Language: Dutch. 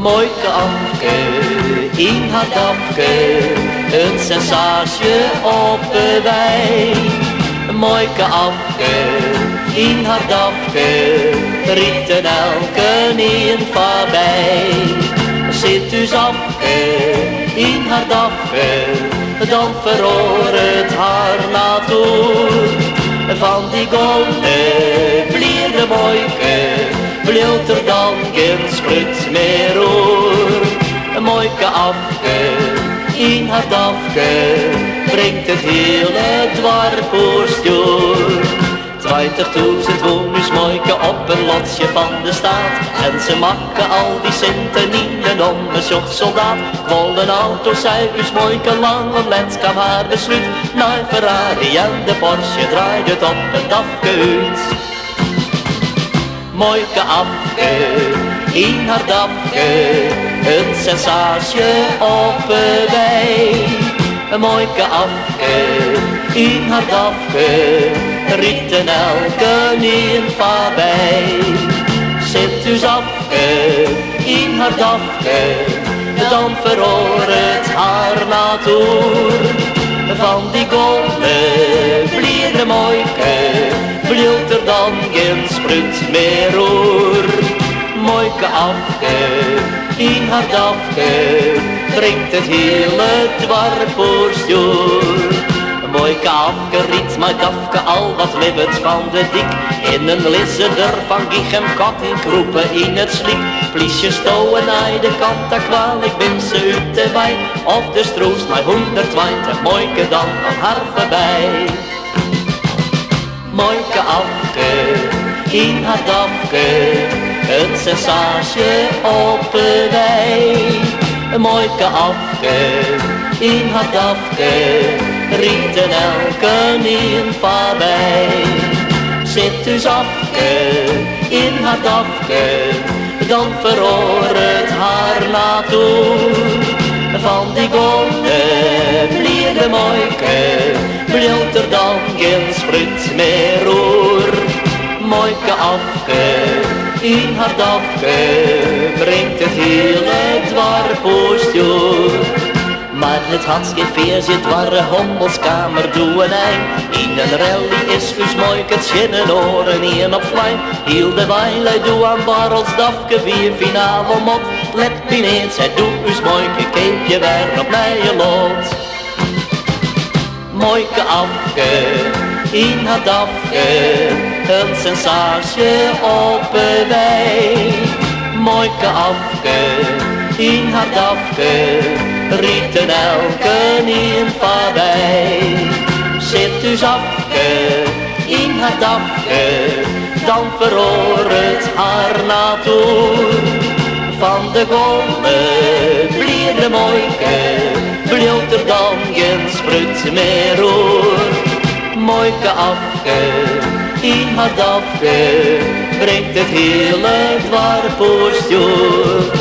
Mooike afke, in haar dafke, een sensatie op de wei. Mooike afke, in haar dafke, rieten elke een voorbij. Zit dus afke, in haar dafke, dan verhoor het haar natuur. Van die golden blierde mooike, blielt er dan geen sprut meer roer. Een mooike afke, in haar dafke, brengt het hele dwarpoorstuur. 20.000 woners mooike op een lotsje van de staat. En ze makken al die centen niet om een zocht soldaat. Wol een auto, zij is mooike lang, want let's kwam haar besluit. Naar Ferrari en de Porsche draait het op een dafke uit. Mooike afke, in haar dafke, een sensatie op de wei. Een mooike afke, in haar dafke, rieten elke een voorbij. Zit dus afke, in haar dafke, dan verhoor het haar natuur. Van die golden blierde mooike, blielt er dan geen sprut meer roer. Mooike afke, in haar dafke, brengt het hele dwarpoorstuur. Mooike afke riet maar dafke al wat libbert van de dik. In een lizzer van Gichem kat in kroepen in het slik. Pliesje stoen naar de kant, daar kwam ik ben ze uit de wei. Of de stroos maar 120, mooike dan aan haar voorbij. Mooike afke, in haar dafke, een sensatie op de wei. Een mooike afke, in haar dafke, rieten elke een voorbij. Zit dus afke, in haar dafke, dan verhoor het haar natuur. Van die golden blierde mooike, blielt er dan geen sprut meer roer. Mooike afke, in haar dafke, brengt het hele dwarpoorstuur. Maar het had geen veer, zit waar hommelskamer doen ein. In een rally is us mooike het schinnen oren in op vlijn. Heel de weile doe aan barrels dafke, weer finale mot. Let bineens, zij doe us mooike, keep je weer op mij je lot. Mooike afke, in haar dafke, een sensatie op de wei. Mooike afke, in haar dafke, rieten elke een voorbij. Zit dus afke, in haar dafke, dan verhoor het haar natuur. Van de golden blierde mooike, blielt er dan geen sprut meer roer. Mooike afke, in haar dafke, brengt het hele dwarpoorstuur.